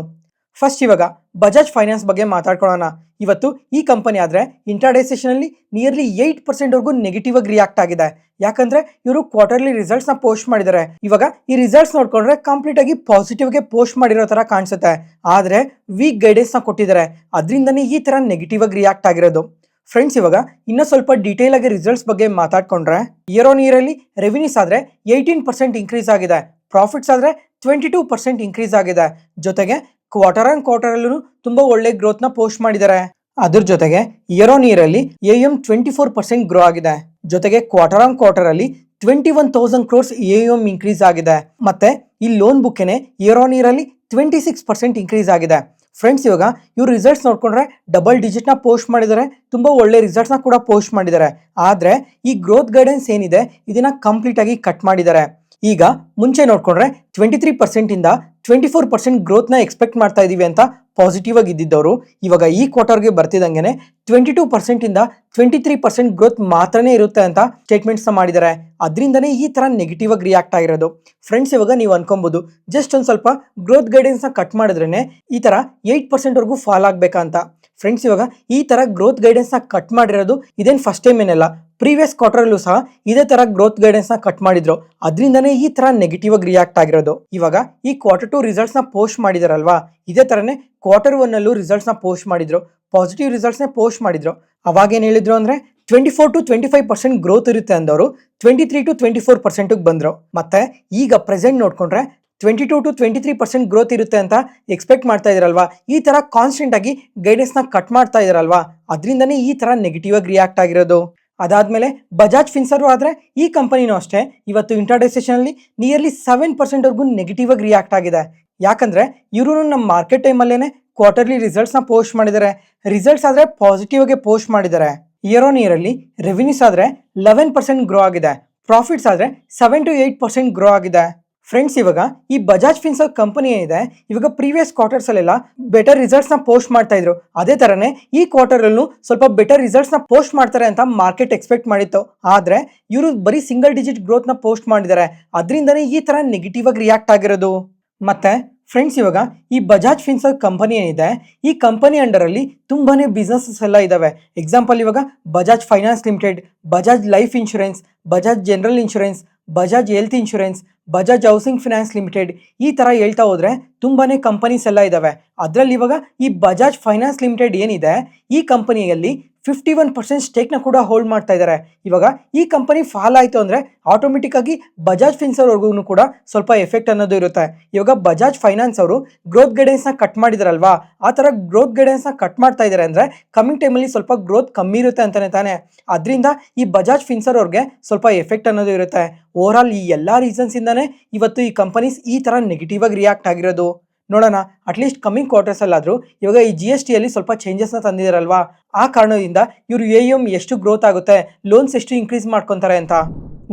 ಫಸ್ಟ್ ಇವಾಗ ಬಜಾಜ್ ಫೈನಾನ್ಸ್ ಬಗ್ಗೆ ಮಾತಾಡ್ಕೊಳ್ಳೋಣ. ಇವತ್ತು ಈ ಕಂಪನಿ ಆದ್ರೆ ಇಂಟ್ರಾಡೇ ಸೆಷನ್ ಅಲ್ಲಿ ನಿಯರ್ಲಿ 8% ವರೆಗೂ ನೆಗೆಟಿವ್ ಆಗಿ ರಿಯಾಕ್ಟ್ ಆಗಿದೆ. ಯಾಕಂದ್ರೆ ಇವರು ಕ್ವಾರ್ಟರ್ಲಿ ರಿಸಲ್ಟ್ಸ್ ನ ಪೋಸ್ಟ್ ಮಾಡಿದ್ದಾರೆ. ಇವಾಗ ಈ ರಿಸಲ್ಟ್ಸ್ ನೋಡ್ಕೊಂಡ್ರೆ ಕಂಪ್ಲೀಟ್ ಆಗಿ ಪಾಸಿಟಿವ್ ಗೆ ಪೋಸ್ಟ್ ಮಾಡಿರೋ ತರ ಕಾಣಿಸುತ್ತೆ, ಆದ್ರೆ ವೀಕ್ ಗೈಡೆನ್ಸ್ ನ ಕೊಟ್ಟಿದ್ದಾರೆ, ಅದರಿಂದನೇ ಈ ತರ ನೆಗೆಟಿವ್ ಆಗಿ ರಿಯಾಕ್ಟ್ ಆಗಿರೋದು. ಫ್ರೆಂಡ್ಸ್ ಇವಾಗ ಇನ್ನೂ ಸ್ವಲ್ಪ ಡೀಟೇಲ್ ಆಗಿ ರಿಸಲ್ಟ್ಸ್ ಬಗ್ಗೆ ಮಾತಾಡ್ಕೊಂಡ್ರೆ ಇಯರ್ ಆನ್ ಇಯರ್ ಅಲ್ಲಿ ರೆವಿನ್ಯೂಸ್ ಆದ್ರೆ 18% ಇನ್ಕ್ರೀಸ್ ಆಗಿದೆ, ಪ್ರಾಫಿಟ್ಸ್ ಆದ್ರೆ 22% ಇನ್ಕ್ರೀಸ್ ಆಗಿದೆ, ಜೊತೆಗೆ ಕ್ವಾರ್ಟರ್ ಆನ್ ಕ್ವಾರ್ಟರ್ ಅಲ್ಲೂ ತುಂಬಾ ಒಳ್ಳೆ ಗ್ರೋತ್ ನ ಪೋಸ್ಟ್ ಮಾಡಿದ್ದಾರೆ. ಅದ್ರ ಜೊತೆಗೆ ಇಯರ್ ಆನ್ ಇಯರ್ ಅಲ್ಲಿ AUM 24% ಗ್ರೋ ಆಗಿದೆ, ಜೊತೆಗೆ ಕ್ವಾರ್ಟರ್ ಆನ್ ಕ್ವಾರ್ಟರ್ ಅಲ್ಲಿ 21,000 crores AUM ಇನ್ಕ್ರೀಸ್ ಆಗಿದೆ. ಮತ್ತೆ ಈ ಲೋನ್ ಬುಕ್ಕೆನೆ ಇಯರ್ ಆನ್ ಇಯರ್ ಅಲ್ಲಿ 26% ಇನ್ಕ್ರೀಸ್ ಆಗಿದೆ. ಫ್ರೆಂಡ್ಸ್ ಇವಾಗ ಇವ್ರು ರಿಸಲ್ಟ್ಸ್ ನೋಡ್ಕೊಂಡ್ರೆ ಡಬಲ್ ಡಿಜಿಟ್ ನ ಪೋಸ್ಟ್ ಮಾಡಿದ್ದಾರೆ, ತುಂಬಾ ಒಳ್ಳೆ ರಿಸಲ್ಟ್ಸ್ ನ ಕೂಡ ಪೋಸ್ಟ್ ಮಾಡಿದ್ದಾರೆ. ಆದ್ರೆ ಈ ಗ್ರೋತ್ ಗೈಡೆನ್ಸ್ ಏನಿದೆ ಇದನ್ನ ಕಂಪ್ಲೀಟ್ ಆಗಿ ಕಟ್ ಮಾಡಿದ್ದಾರೆ. ಈಗ ಮುಂಚೆ ನೋಡ್ಕೊಂಡ್ರೆ 23% ಇಂದ 24% ಗ್ರೋತ್ ನ ಎಕ್ಸ್ಪೆಕ್ಟ್ ಮಾಡ್ತಾ ಇದೀವಿ ಅಂತ ಪಾಸಿಟಿವ್ ಆಗಿ ಇದ್ದಿದ್ದವರು ಇವಾಗ ಈ ಕ್ವಾರ್ಟರ್ಗೆ ಬರ್ತಿದಂಗೆನೆ 22% ಇಂದ 23% ಗ್ರೋತ್ ಮಾತ್ರನೇ ಇರುತ್ತೆ ಅಂತ ಸ್ಟೇಟ್ಮೆಂಟ್ಸ್ ಮಾಡಿದ್ದಾರೆ. ಅದರಿಂದನೇ ಈ ತರ ನೆಗೆಟಿವ್ ಆಗಿ ರಿಯಾಕ್ಟ್ ಆಗಿರೋದು. ಫ್ರೆಂಡ್ಸ್ ಇವಾಗ ನೀವು ಅನ್ಕೊಬಹುದು ಜಸ್ಟ್ ಒಂದ್ ಸ್ವಲ್ಪ ಗ್ರೋತ್ ಗೈಡೆನ್ಸ್ ನ ಕಟ್ ಮಾಡಿದ್ರೇನೆ ಈ ತರ 8% ವರೆಗೂ ಫಾಲ್ ಆಗ್ಬೇಕಂತ. ಫ್ರೆಂಡ್ಸ್, ಇವಾಗ ಈ ತರ ಗ್ರೋತ್ ಗೈಡೆನ್ಸ್ ನ ಕಟ್ ಮಾಡಿರೋದು ಇದೇನು ಫಸ್ಟ್ ಟೈಮ್ ಏನಲ್ಲ. ಪ್ರೀವಿಯಸ್ ಕ್ವಾರ್ಟರ್ ಅಲ್ಲೂ ಸಹ ಇದೇ ತರ ಗ್ರೋತ್ ಗೈಡೆನ್ಸ್ ನ ಕಟ್ ಮಾಡಿದ್ರು. ಅದರಿಂದನೇ ಈ ತರ ನೆಗೆಟಿವ್ ಆಗಿ ರಿಯಾಕ್ಟ್ ಆಗಿರೋದು. ಇವಾಗ ಈ Q2 ರಿಸಲ್ಟ್ಸ್ ನ ಪೋಸ್ಟ್ ಮಾಡಿದಾರಲ್ವಾ, ಇದೇ ತರನೇ Q1 ಅಲ್ಲೂ ರಿಸಲ್ಟ್ಸ್ ನ ಪೋಸ್ಟ್ ಮಾಡಿದ್ರು. ಪಾಸಿಟಿವ್ ರಿಸಲ್ಟ್ಸ್ ನ ಪೋಸ್ಟ್ ಮಾಡಿದ್ರು. ಅವಾಗ ಏನ್ ಹೇಳಿದ್ರು ಅಂದ್ರೆ 24 to 25% ಗ್ರೋತ್ ಇರುತ್ತೆ ಅಂದವರು 23 to 24% ಬಂದ್ರು. ಮತ್ತೆ ಈಗ ಪ್ರೆಸೆಂಟ್ ನೋಡ್ಕೊಂಡ್ರೆ 22 to 23% ಗ್ರೋತ್ ಇರುತ್ತೆ ಅಂತ ಎಕ್ಸ್ಪೆಕ್ಟ್ ಮಾಡ್ತಾ ಇದ್ರಲ್ವಾ. ಈ ತರ ಕಾನ್ಸ್ಟೆಂಟ್ ಆಗಿ ಗೈಡೆನ್ಸ್ ನ ಕಟ್ ಮಾಡ್ತಾ ಇದ್ರಲ್ವಾ, ಅದರಿಂದನೇ ಈ ತರ ನೆಗೆಟಿವ್ ಆಗಿ ರಿಯಾಕ್ಟ್ ಆಗಿರೋದು. ಅದಾದ್ಮೇಲೆ ಬಜಾಜ್ ಫಿನ್ಸರ್ವ್ ಆದ್ರೆ ಈ ಕಂಪನಿನೂ ಅಷ್ಟೇ ಇವತ್ತು ಇಂಟ್ರಾಡೇ ಸೆಷನ್ ಅಲ್ಲಿ ನಿಯರ್ಲಿ 7% ವರ್ಗೂ ನೆಗೆಟಿವ್ ಆಗಿ ರಿಯಾಕ್ಟ್ ಆಗಿದೆ. ಯಾಕಂದ್ರೆ ಇವರು ನಮ್ಮ ಮಾರ್ಕೆಟ್ ಟೈಮ್ ಅಲ್ಲೇನೆ ಕ್ವಾರ್ಟರ್ಲಿ ರಿಸಲ್ಟ್ಸ್ ನ ಪೋಸ್ಟ್ ಮಾಡಿದ್ದಾರೆ. ರಿಸಲ್ಟ್ಸ್ ಆದ್ರೆ ಪಾಸಿಟಿವ್ ಆಗಿ ಪೋಸ್ಟ್ ಮಾಡಿದ್ದಾರೆ. ಇಯರ್ ಆನ್ ಇಯರ್ ಅಲ್ಲಿ ರೆವಿನ್ಯೂಸ್ ಆದ್ರೆ 11% ಗ್ರೋ ಆಗಿದೆ. ಪ್ರಾಫಿಟ್ಸ್ ಆದ್ರೆ 7 to 8% ಗ್ರೋ ಆಗಿದೆ. ಫ್ರೆಂಡ್ಸ್, ಇವಾಗ ಈ ಬಜಾಜ್ ಫಿನ್ಸರ್ವ್ ಕಂಪನಿ ಏನಿದೆ ಇವಾಗ ಪ್ರೀವಿಯಸ್ ಕ್ವಾರ್ಟರ್ಸ್ ಅಲ್ಲೆಲ್ಲ ಬೆಟರ್ ರಿಸಲ್ಟ್ಸ್ ನ ಪೋಸ್ಟ್ ಮಾಡ್ತಾ ಇದ್ರು. ಅದೇ ತರನೇ ಈ ಕ್ವಾರ್ಟರ್ ಅಲ್ಲೂ ಸ್ವಲ್ಪ ಬೆಟರ್ ರಿಸಲ್ಟ್ಸ್ ನ ಪೋಸ್ಟ್ ಮಾಡ್ತಾರೆ ಅಂತ ಮಾರ್ಕೆಟ್ ಎಕ್ಸ್ಪೆಕ್ಟ್ ಮಾಡಿತ್ತು. ಆದ್ರೆ ಇವರು ಬರೀ ಸಿಂಗಲ್ ಡಿಜಿಟ್ ಗ್ರೋತ್ ನ ಪೋಸ್ಟ್ ಮಾಡಿದ್ದಾರೆ. ಅದರಿಂದನೇ ಈ ತರ ನೆಗೆಟಿವ್ ಆಗಿ ರಿಯಾಕ್ಟ್ ಆಗಿರೋದು. ಮತ್ತೆ ಫ್ರೆಂಡ್ಸ್, ಇವಾಗ ಈ ಬಜಾಜ್ ಫಿನ್ಸರ್ವ್ ಕಂಪನಿ ಏನಿದೆ ಈ ಕಂಪನಿ ಅಂಡರ್ ಅಲ್ಲಿ ತುಂಬಾನೇ ಬಿಸ್ನೆಸಸ್ ಎಲ್ಲ ಇದಾವೆ. ಎಕ್ಸಾಂಪಲ್ ಇವಾಗ Bajaj finance limited, Bajaj life insurance, Bajaj general insurance, Bajaj health insurance, Bajaj housing finance limited, ಈ ತರ ಹೇಳ್ತಾ ಹೋದ್ರೆ ತುಂಬಾನೇ ಕಂಪನೀಸ್ ಎಲ್ಲ ಇದಾವೆ. ಅದರಲ್ಲಿ ಇವಾಗ ಈ ಬಜಾಜ್ ಫೈನಾನ್ಸ್ ಲಿಮಿಟೆಡ್ ಏನಿದೆ ಈ ಕಂಪನಿಯಲ್ಲಿ 51% ಸ್ಟೇಕ್ ನ ಕೂಡ ಹೋಲ್ಡ್ ಮಾಡ್ತಾ ಇದ್ದಾರೆ. ಇವಾಗ ಈ ಕಂಪನಿ ಫಾಲ್ ಆಯ್ತು ಅಂದ್ರೆ ಆಟೋಮೆಟಿಕ್ ಆಗಿ ಬಜಾಜ್ ಫಿನ್ಸರ್ವ್ ಅವ್ರಿಗೂ ಕೂಡ ಸ್ವಲ್ಪ ಎಫೆಕ್ಟ್ ಅನ್ನೋದು ಇರುತ್ತೆ. ಇವಾಗ ಬಜಾಜ್ ಫೈನಾನ್ಸ್ ಅವರು ಗ್ರೋತ್ ಗೈಡೆನ್ಸ್ ನ ಕಟ್ ಮಾಡಿದಾರಲ್ವಾ, ಆ ತರ ಗ್ರೋತ್ ಗೈಡೆನ್ಸ್ ನ ಕಟ್ ಮಾಡ್ತಾ ಇದಾರೆ ಅಂದ್ರೆ ಕಮಿಂಗ್ ಟೈಮ್ ಅಲ್ಲಿ ಸ್ವಲ್ಪ ಗ್ರೋತ್ ಕಮ್ಮಿ ಇರುತ್ತೆ ಅಂತಾನೆ ತಾನೆ. ಅದರಿಂದ ಈ ಬಜಾಜ್ ಫಿನ್ಸರ್ವ್ ಅವ್ರಿಗೆ ಸ್ವಲ್ಪ ಎಫೆಕ್ಟ್ ಅನ್ನೋದು ಇರುತ್ತೆ. ಓವರ್ ಆಲ್ ಈ ಎಲ್ಲಾ ರೀಸನ್ಸ್ ಇಂದಾನೆ ಇವತ್ತು ಈ ಕಂಪನೀಸ್ ಈ ತರ ನೆಗೆಟಿವ್ ಆಗಿ ರಿಯಾಕ್ಟ್ ಆಗಿರೋದು. ನೋಡೋಣ ಅಟ್ಲೀಸ್ಟ್ ಕಮಿಂಗ್ ಕ್ವಾರ್ಟರ್ಸ್ ಅಲ್ಲಾದ್ರೂ ಇವಾಗ ಈ GST ಅಲ್ಲಿ ಸ್ವಲ್ಪ ಚೇಂಜಸ್ ನ ತಂದಿದಾರಲ್ವಾ, ಆ ಕಾರಣದಿಂದ ಇವರು AUM ಎಷ್ಟು ಗ್ರೋತ್ ಆಗುತ್ತೆ, ಲೋನ್ಸ್ ಎಷ್ಟು ಇನ್ಕ್ರೀಸ್ ಮಾಡ್ಕೊಂತಾರೆ ಅಂತ.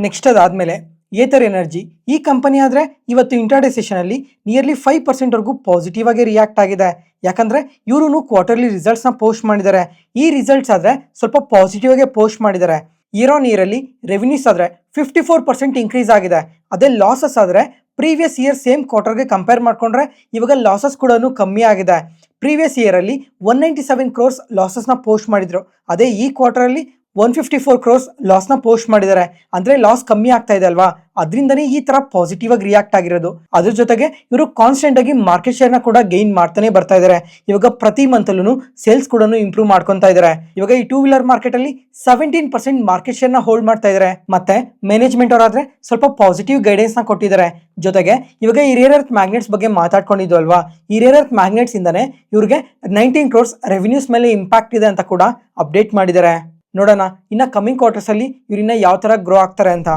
ನೆಕ್ಸ್ಟ್ ಅದಾದ್ಮೇಲೆ ಏತರ್ ಎನರ್ಜಿ ಈ ಕಂಪನಿ ಆದ್ರೆ ಇವತ್ತು ಇಂಟ್ರಾಡೇ ಸೆಷನ್ ಅಲ್ಲಿ ನಿಯರ್ಲಿ 5% ವರ್ಗೂ ಪಾಸಿಟಿವ್ ಆಗಿ ರಿಯಾಕ್ಟ್ ಆಗಿದೆ. ಯಾಕಂದ್ರೆ ಇವರು ಕ್ವಾರ್ಟರ್ಲಿ ರಿಸಲ್ಟ್ಸ್ ನ ಪೋಸ್ಟ್ ಮಾಡಿದ್ದಾರೆ. ಈ ರಿಸಲ್ಟ್ಸ್ ಆದ್ರೆ ಸ್ವಲ್ಪ ಪಾಸಿಟಿವ್ ಆಗಿ ಪೋಸ್ಟ್ ಮಾಡಿದ್ದಾರೆ. ಇಯರ್ ಆನ್ ಇಯರ್ ಅಲ್ಲಿ ರೆವಿನ್ಯೂಸ್ ಆದ್ರೆ 54% ಇನ್ಕ್ರೀಸ್ ಆಗಿದೆ. ಅದೇ ಲಾಸಸ್ ಆದ್ರೆ ಪ್ರೀವಿಯಸ್ ಇಯರ್ ಸೇಮ್ ಕ್ವಾರ್ಟರ್ಗೆ ಕಂಪೇರ್ ಮಾಡ್ಕೊಂಡ್ರೆ ಇವಾಗ ಲಾಸಸ್ ಕೂಡ ಕಮ್ಮಿ ಆಗಿದೆ. ಪ್ರೀವಿಯಸ್ ಇಯರ್ ಅಲ್ಲಿ 197 crores ಲಾಸಸ್ ನ ಪೋಸ್ಟ್ ಮಾಡಿದ್ರು. ಅದೇ ಈ ಕ್ವಾರ್ಟರ್ ಅಲ್ಲಿ 154 crores ಲಾಸ್ ನ ಪೋಸ್ಟ್ ಮಾಡಿದ್ದಾರೆ. ಅಂದ್ರೆ ಲಾಸ್ ಕಮ್ಮಿ ಆಗ್ತಾ ಇದೆ ಅಲ್ವಾ, ಅದರಿಂದನೇ ಈ ತರ ಪಾಸಿಟಿವ್ ಆಗಿ ರಿಯಾಕ್ಟ್ ಆಗಿರೋದು. ಅದ್ರ ಜೊತೆಗೆ ಇವರು ಕಾನ್ಸ್ಟೆಂಟ್ ಆಗಿ ಮಾರ್ಕೆಟ್ ಶೇರ್ ನ ಕೂಡ ಗೈನ್ ಮಾಡ್ತಾನೆ ಬರ್ತಾ ಇದಾರೆ. ಇವಾಗ ಪ್ರತಿ ಮಂತ್ ಅಲ್ಲೂ ಸೇಲ್ಸ್ ಕೂಡ ಇಂಪ್ರೂವ್ ಮಾಡ್ಕೊಂತಾ ಇದಾರೆ. ಇವಾಗ ಈ 2 ವೀಲರ್ ಮಾರ್ಕೆಟ್ ಅಲ್ಲಿ 17% ಮಾರ್ಕೆಟ್ ಶೇರ್ ನ ಹೋಲ್ಡ್ ಮಾಡ್ತಾ ಇದಾರೆ. ಮತ್ತೆ ಮ್ಯಾನೇಜ್ಮೆಂಟ್ ಅವರಾದ್ರೆ ಸ್ವಲ್ಪ ಪಾಸಿಟಿವ್ ಗೈಡೆನ್ಸ್ ನ ಕೊಟ್ಟಿದ್ದಾರೆ. ಜೊತೆಗೆ ಇವಾಗ ಈ ರೇರ್ ಅರ್ತ್ ಮ್ಯಾಗ್ನೆಟ್ಸ್ ಬಗ್ಗೆ ಮಾತಾಡ್ಕೊಂಡಿದ್ವು ಅಲ್ವಾ, ಈ ರೇರ್ ಅರ್ತ್ ಮ್ಯಾಗ್ನೆಟ್ಸ್ ಇಂದಾನೆ ಇವ್ರಿಗೆ 19 crores ರೆವಿನ್ಯೂಸ್ ಮೇಲೆ ಇಂಪ್ಯಾಕ್ಟ್ ಇದೆ ಅಂತ ಕೂಡ ಅಪ್ಡೇಟ್ ಮಾಡಿದ್ದಾರೆ. ನೋಡೋಣ ಇನ್ನ ಕಮಿಂಗ್ ಕ್ವಾರ್ಟರ್ಸ್ ಅಲ್ಲಿ ಇವ್ರಿನ್ನ ಯಾವ ತರ ಗ್ರೋ ಆಗ್ತಾರೆ ಅಂತ.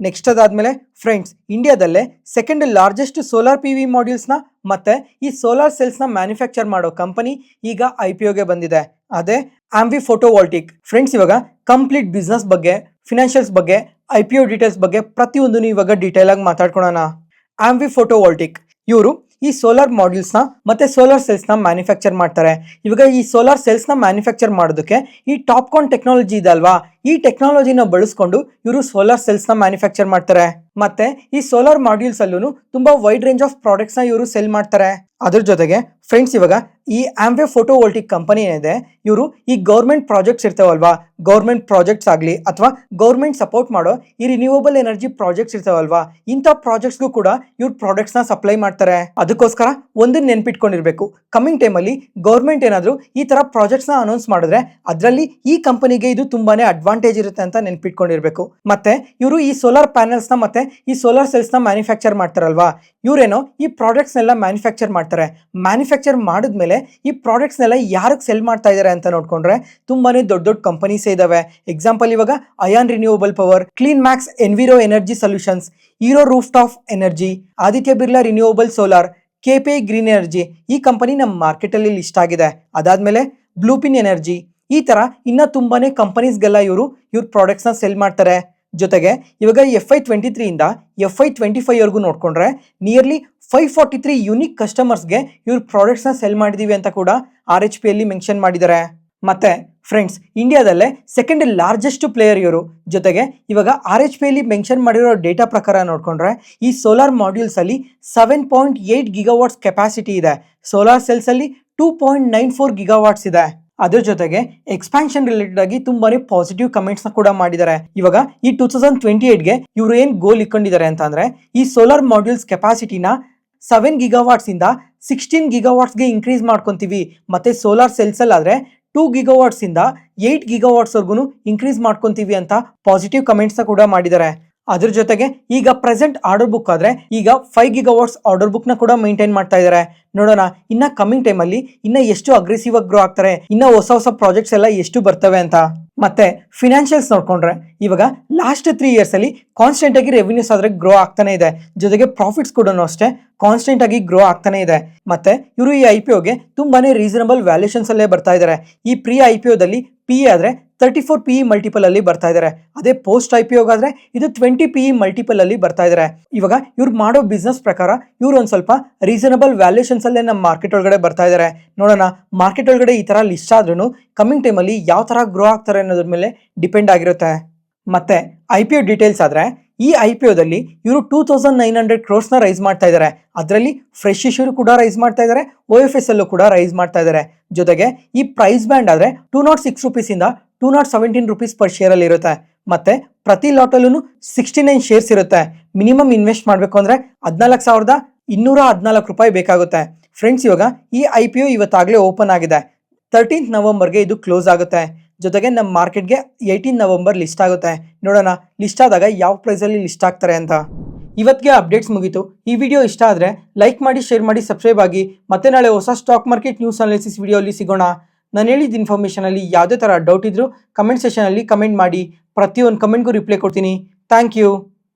ನೆಕ್ಸ್ಟ್ ಅದಾದ್ಮೇಲೆ ಫ್ರೆಂಡ್ಸ್, ಇಂಡಿಯಾದಲ್ಲೇ second largest solar PV modules ನ ಮತ್ತೆ ಈ ಸೋಲಾರ್ ಸೆಲ್ಸ್ ನ ಮ್ಯಾನುಫ್ಯಾಕ್ಚರ್ ಮಾಡೋ ಕಂಪನಿ ಈಗ IPOಗೆ ಬಂದಿದೆ. ಅದೇ ಆಂವಿ ಫೋಟೋವೋಲ್ಟಿಕ್. ಫ್ರೆಂಡ್ಸ್, ಇವಾಗ ಕಂಪ್ಲೀಟ್ ಬಿಸ್ನೆಸ್ ಬಗ್ಗೆ, ಫಿನಾನ್ಷಿಯಲ್ಸ್ ಬಗ್ಗೆ, IPO ಡೀಟೇಲ್ಸ್ ಬಗ್ಗೆ ಪ್ರತಿಯೊಂದನ್ನು ಇವಾಗ ಡೀಟೇಲ್ ಆಗಿ ಮಾತಾಡ್ಕೊಳ್ಳೋಣ. ಆಂವಿ ಫೋಟೋವೋಲ್ಟಿಕ್ ಇವರು ಈ ಸೋಲಾರ್ ಮಾಡ್ಯೂಲ್ಸ್ ನ ಮತ್ತೆ ಸೋಲಾರ್ ಸೆಲ್ಸ್ ನ ಮ್ಯಾನುಫ್ಯಾಕ್ಚರ್ ಮಾಡ್ತಾರೆ. ಇವಾಗ ಈ ಸೋಲಾರ್ ಸೆಲ್ಸ್ ನ ಮ್ಯಾನುಫ್ಯಾಕ್ಚರ್ ಮಾಡೋದಕ್ಕೆ ಈ ಟಾಪ್ಕಾನ್ ಟೆಕ್ನಾಲಜಿ ಇದೆ ಅಲ್ವಾ, ಈ ಟೆಕ್ನಾಲಜಿನ ಬಳಸ್ಕೊಂಡು ಇವರು ಸೋಲಾರ್ ಸೆಲ್ಸ್ ನ ಮ್ಯಾನುಫ್ಯಾಕ್ಚರ್ ಮಾಡ್ತಾರೆ. ಮತ್ತೆ ಈ ಸೋಲಾರ್ ಮಾಡ್ಯೂಲ್ಸ್ ಅಲ್ಲೂ ತುಂಬಾ ವೈಡ್ ರೇಂಜ್ ಆಫ್ ಪ್ರಾಡಕ್ಟ್ಸ್ ನ ಇವರು ಸೆಲ್ ಮಾಡ್ತಾರೆ. ಅದ್ರ ಜೊತೆಗೆ ಫ್ರೆಂಡ್ಸ್, ಇವಾಗ ಈ ಆಂವೆ ಫೋಟೋವೋಲ್ಟಿಕ್ ಕಂಪನಿ ಏನಿದೆ ಇವರು ಈ ಗೌರ್ಮೆಂಟ್ ಪ್ರಾಜೆಕ್ಟ್ಸ್ ಇರ್ತಾವಲ್ವಾ, ಗೌರ್ಮೆಂಟ್ ಪ್ರಾಜೆಕ್ಟ್ಸ್ ಆಗಲಿ ಅಥವಾ ಗೌರ್ಮೆಂಟ್ ಸಪೋರ್ಟ್ ಮಾಡೋ ಈ ರಿನ್ಯೂವಬಲ್ ಎನರ್ಜಿ ಪ್ರಾಜೆಕ್ಟ್ಸ್ ಇರ್ತಾವಲ್ವಾ, ಇಂಥ ಪ್ರಾಜೆಕ್ಟ್ಸ್ಗೂ ಕೂಡ ಇವ್ರ ಪ್ರಾಡಕ್ಟ್ಸ್ ನ ಸಪ್ಲೈ ಮಾಡ್ತಾರೆ. ಅದಕ್ಕೋಸ್ಕರ ಒಂದನ್ನ ನೆನ್ಪಿಟ್ಕೊಂಡಿರ್ಬೇಕು, ಕಮಿಂಗ್ ಟೈಮ್ ಅಲ್ಲಿ ಗೌರ್ಮೆಂಟ್ ಏನಾದ್ರು ಈ ತರ ಪ್ರಾಜೆಕ್ಟ್ಸ್ ನ ಅನೌನ್ಸ್ ಮಾಡಿದ್ರೆ ಅದರಲ್ಲಿ ಈ ಕಂಪನಿಗೆ ಇದು ತುಂಬಾನೇ ಅಡ್ವಾಂಟೇಜ್ ಇರುತ್ತೆ ಅಂತ ನೆನ್ಪಿಟ್ಕೊಂಡಿರ್ಬೇಕು. ಮತ್ತೆ ಇವರು ಈ ಸೋಲಾರ್ ಪ್ಯಾನಲ್ಸ್ ನ ಮತ್ತೆ ಈ ಸೋಲಾರ್ ಸೆಲ್ಸ್ ನ ಮ್ಯಾನುಫ್ಯಾಕ್ಚರ್ ಮಾಡ್ತಾರಲ್ವಾ, ಇವರೇನೋ ಈ ಪ್ರಾಡಕ್ಟ್ಸ್ ನೆಲ್ಲ ಮ್ಯಾನುಫ್ಯಾಕ್ಚರ್ ಮಾಡ್ತಾರೆ. ಮ್ಯಾನುಫ್ಯಾಕ್ಚರ್ ಮಾಡಿದ್ಮೇಲೆ ಈ ಪ್ರಾಡಕ್ಟ್ಸ್ ನೆಲ್ಲ ಯಾರಿಗೆ ಸೆಲ್ ಮಾಡ್ತಾ ಇದಾರೆ ಅಂತ ನೋಡ್ಕೊಂಡ್ರೆ ತುಂಬಾನೇ ದೊಡ್ಡ ದೊಡ್ಡ ಕಂಪನೀಸ್ ಇದಾವೆ. ಎಕ್ಸಾಂಪಲ್ ಇವಾಗ ion renewable power, clean Max ಎನ್ವಿರೋ energy solutions, hero roof top energy, Aditya Birla renewable solar, KPI green energy, ಈ ಕಂಪನಿ ನಮ್ಮ ಮಾರ್ಕೆಟ್ ಅಲ್ಲಿ ಲಿಸ್ಟ್ ಆಗಿದೆ. ಅದಾದ್ಮೇಲೆ ಬ್ಲೂಪಿನ್ ಎನರ್ಜಿ, ಈ ತರ ಇನ್ನ ತುಂಬಾನೇ ಕಂಪನೀಸ್ಗೆಲ್ಲ ಇವ್ರ ಪ್ರಾಡಕ್ಟ್ಸ್ ನ ಸೆಲ್ ಮಾಡ್ತಾರೆ. ಜೊತೆಗೆ ಇವಾಗ FY23 ಇಂದ FY25 ವರೆಗೂ ನೋಡ್ಕೊಂಡ್ರೆ ನಿಯರ್ಲಿ 543 ಯೂನಿಕ್ ಕಸ್ಟಮರ್ಸ್ಗೆ ಇವ್ರ ಪ್ರಾಡಕ್ಟ್ಸ್ ನ ಸೆಲ್ ಮಾಡಿದೀವಿ ಅಂತ ಕೂಡ RHP ಅಲ್ಲಿ ಮೆನ್ಷನ್ ಮಾಡಿದ್ದಾರೆ. ಮತ್ತೆ ಫ್ರೆಂಡ್ಸ್, ಇಂಡಿಯಾದಲ್ಲೇ ಸೆಕೆಂಡ್ ಲಾರ್ಜೆಸ್ಟ್ ಪ್ಲೇಯರ್ ಇವರು. ಜೊತೆಗೆ ಇವಾಗ RHP ಅಲ್ಲಿ ಮೆನ್ಷನ್ ಮಾಡಿರೋ ಡೇಟಾ ಪ್ರಕಾರ ನೋಡ್ಕೊಂಡ್ರೆ ಈ ಸೋಲಾರ್ ಮಾಡ್ಯೂಲ್ಸ್ ಅಲ್ಲಿ 7.8 ಗಿಗಾವಾಟ್ಸ್ ಕೆಪಾಸಿಟಿ ಇದೆ. ಸೋಲಾರ್ ಸೆಲ್ಸ್ ಅಲ್ಲಿ 2.94 ಗಿಗಾವಾಟ್ಸ್ ಇದೆ. ಅದ್ರ ಜೊತೆಗೆ ಎಕ್ಸ್ಪಾನ್ಷನ್ ರಿಲೇಟೆಡ್ ಆಗಿ ತುಂಬಾನೇ ಪಾಸಿಟಿವ್ ಕಮೆಂಟ್ಸ್ ನ ಕೂಡ ಮಾಡಿದ್ದಾರೆ. ಇವಾಗ ಈ 2028ಗೆ ಇವರು ಏನ್ ಗೋಲ್ ಇಟ್ಕೊಂಡಿದ್ದಾರೆ ಅಂತ ಅಂದ್ರೆ ಈ ಸೋಲಾರ್ ಮಾಡ್ಯೂಲ್ಸ್ ಕೆಪಾಸಿಟಿನ 7 ಗಿಗಾವಾಟ್ಸ್ ಇಂದ 16 ಗಿಗಾವಾಟ್ಸ್ಗೆ ಇನ್ಕ್ರೀಸ್ ಮಾಡ್ಕೊಂತೀವಿ. ಮತ್ತೆ ಸೋಲಾರ್ ಸೆಲ್ಸ್ ಅಲ್ಲಿ ಆದ್ರೆ 2 ಗಿಗಾವಾಟ್ಸ್ ಇಂದ 8 ಗಿಗಾವಾಟ್ಸ್ ವರ್ಗು ಇನ್ಕ್ರೀಸ್ ಮಾಡ್ಕೊಂತೀವಿ ಅಂತ ಪಾಸಿಟಿವ್ ಕಮೆಂಟ್ಸ್ ನ ಕೂಡ ಮಾಡಿದ್ದಾರೆ. ಅದ್ರ ಜೊತೆಗೆ ಈಗ ಪ್ರೆಸೆಂಟ್ ಆರ್ಡರ್ ಬುಕ್ ಆದ್ರೆ ಈಗ 5 ಗಿಗಾವಾಟ್ಸ್ ಆರ್ಡರ್ ಬುಕ್ ನ ಕೂಡ ಮೇಂಟೈನ್ ಮಾಡ್ತಾ ಇದ್ದಾರೆ. ನೋಡೋಣ ಇನ್ನ ಕಮಿಂಗ್ ಟೈಮ್ ಅಲ್ಲಿ ಇನ್ನ ಎಷ್ಟು ಅಗ್ರೆಸಿವ್ ಆಗಿ ಗ್ರೋ ಆಗ್ತಾರೆ, ಇನ್ನ ಹೊಸ ಪ್ರಾಜೆಕ್ಟ್ಸ್ ಎಲ್ಲ ಎಷ್ಟು ಬರ್ತವೆ ಅಂತ. ಮತ್ತೆ ಫಿನಾನ್ಷಿಯಲ್ಸ್ ನೋಡ್ಕೊಂಡ್ರೆ ಇವಾಗ ಲಾಸ್ಟ್ 3 ಇಯರ್ಸ್ ಅಲ್ಲಿ ಕಾನ್ಸ್ಟೆಂಟ್ ಆಗಿ ರೆವಿನ್ಯೂಸ್ ಆದ್ರೆ ಗ್ರೋ ಆಗ್ತಾನೆ ಇದೆ. ಜೊತೆಗೆ ಪ್ರಾಫಿಟ್ಸ್ ಕೂಡ ಅಷ್ಟೇ ಕಾನ್ಸ್ಟೆಂಟ್ ಆಗಿ ಗ್ರೋ ಆಗ್ತಾನೆ ಇದೆ. ಮತ್ತೆ ಇವರು ಈ IPOಗೆ ತುಂಬಾನೇ ರೀಸನಬಲ್ ವ್ಯಾಲ್ಯೂಷನ್ಸ್ ಅಲ್ಲೇ ಬರ್ತಾ ಇದ್ದಾರೆ. ಈ ಪ್ರೀ IPOದಲ್ಲಿ PE ಆದ್ರೆ 34 PE ಮಲ್ಟಿಪಲ್ ಅಲ್ಲಿ ಬರ್ತಾ ಇದ್ದಾರೆ. ಅದೇ ಪೋಸ್ಟ್ IPO ಆದ್ರೆ ಇದು 20 PE ಮಲ್ಟಿಪಲ್ ಅಲ್ಲಿ ಬರ್ತಾ ಇದ್ದಾರೆ. ಇವಾಗ ಇವ್ರು ಮಾಡೋ ಬಿಸ್ನೆಸ್ ಪ್ರಕಾರ ಇವ್ರು ಒಂದ್ ಸ್ವಲ್ಪ ರೀಸನಬಲ್ ವ್ಯಾಲ್ಯೂಷನ್ಸ್ ಅಲ್ಲೇ ನಮ್ಮ ಮಾರ್ಕೆಟ್ ಒಳಗಡೆ ಬರ್ತಾ ಇದ್ದಾರೆ. ನೋಡೋಣ ಮಾರ್ಕೆಟ್ ಒಳಗಡೆ ಈ ತರ ಲಿಸ್ಟ್ ಆದ್ರೂ ಕಮಿಂಗ್ ಟೈಮ್ ಅಲ್ಲಿ ಯಾವ ತರ ಗ್ರೋ ಆಗ್ತಾರೆ ಅನ್ನೋದ್ರ ಮೇಲೆ ಡಿಪೆಂಡ್ ಆಗಿರುತ್ತೆ. ಮತ್ತೆ IPO ಡೀಟೇಲ್ಸ್ ಆದ್ರೆ ಈ IPOದಲ್ಲಿ ಇವರು 2900 crores ನ ರೈಸ್ ಮಾಡ್ತಾ ಇದ್ದಾರೆ. ಅದರಲ್ಲಿ ಫ್ರೆಶ್ ಇಶ್ಯೂ ಕೂಡ ರೈಸ್ ಮಾಡ್ತಾ ಇದ್ದಾರೆ, OFS ಅಲ್ಲೂ ಕೂಡ ರೈಸ್ ಮಾಡ್ತಾ ಇದ್ದಾರೆ. ಜೊತೆಗೆ ಈ ಪ್ರೈಸ್ ಬ್ಯಾಂಡ್ ಆದ್ರೆ 206 rupees ಇಂದ 217 rupees ಪರ್ ಶೇರ್ ಅಲ್ಲಿ ಇರುತ್ತೆ. ಮತ್ತೆ ಪ್ರತಿ ಲಾಟ್ ಅಲ್ಲೂ 69 ಶೇರ್ಸ್ ಇರುತ್ತೆ. ಮಿನಿಮಮ್ ಇನ್ವೆಸ್ಟ್ ಮಾಡಬೇಕು ಅಂದ್ರೆ 14,214 ರೂಪಾಯಿ ಬೇಕಾಗುತ್ತೆ. ಫ್ರೆಂಡ್ಸ್ ಇವಾಗ ಈ IPO ಇವತ್ತಾಗಲೇ ಓಪನ್ ಆಗಿದೆ. 13th ನವೆಂಬರ್ಗೆ ಇದು ಕ್ಲೋಸ್ ಆಗುತ್ತೆ. ಜೊತೆಗೆ ನಮ್ಮ ಮಾರ್ಕೆಟ್ಗೆ 18 ನವೆಂಬರ್ ಲಿಸ್ಟ್ ಆಗುತ್ತೆ. ನೋಡೋಣ ಲಿಸ್ಟ್ ಆದಾಗ ಯಾವ ಪ್ರೈಸಲ್ಲಿ ಲಿಸ್ಟ್ ಆಗ್ತಾರೆ ಅಂತ. ಇವತ್ತಿಗೆ ಅಪ್ಡೇಟ್ಸ್ ಮುಗೀತು. ಈ ವಿಡಿಯೋ ಇಷ್ಟ ಆದರೆ ಲೈಕ್ ಮಾಡಿ, ಶೇರ್ ಮಾಡಿ, ಸಬ್ಸ್ಕ್ರೈಬ್ ಆಗಿ. ಮತ್ತೆ ನಾಳೆ ಹೊಸ ಸ್ಟಾಕ್ ಮಾರ್ಕೆಟ್ ನ್ಯೂಸ್ ಅನಾಲಿಸಿಸ್ ವಿಡಿಯೋಲಿ ಸಿಗೋಣ. ನಾನು ಹೇಳಿದ ಇನ್ಫಾರ್ಮೇಷನಲ್ಲಿ ಯಾವುದೇ ಥರ ಡೌಟ್ ಇದ್ರೂ ಕಮೆಂಟ್ ಸೆಷನಲ್ಲಿ ಕಮೆಂಟ್ ಮಾಡಿ. ಪ್ರತಿಯೊಂದು ಕಮೆಂಟ್ಗೂ ರಿಪ್ಲೈ ಕೊಡ್ತೀನಿ. Thank you.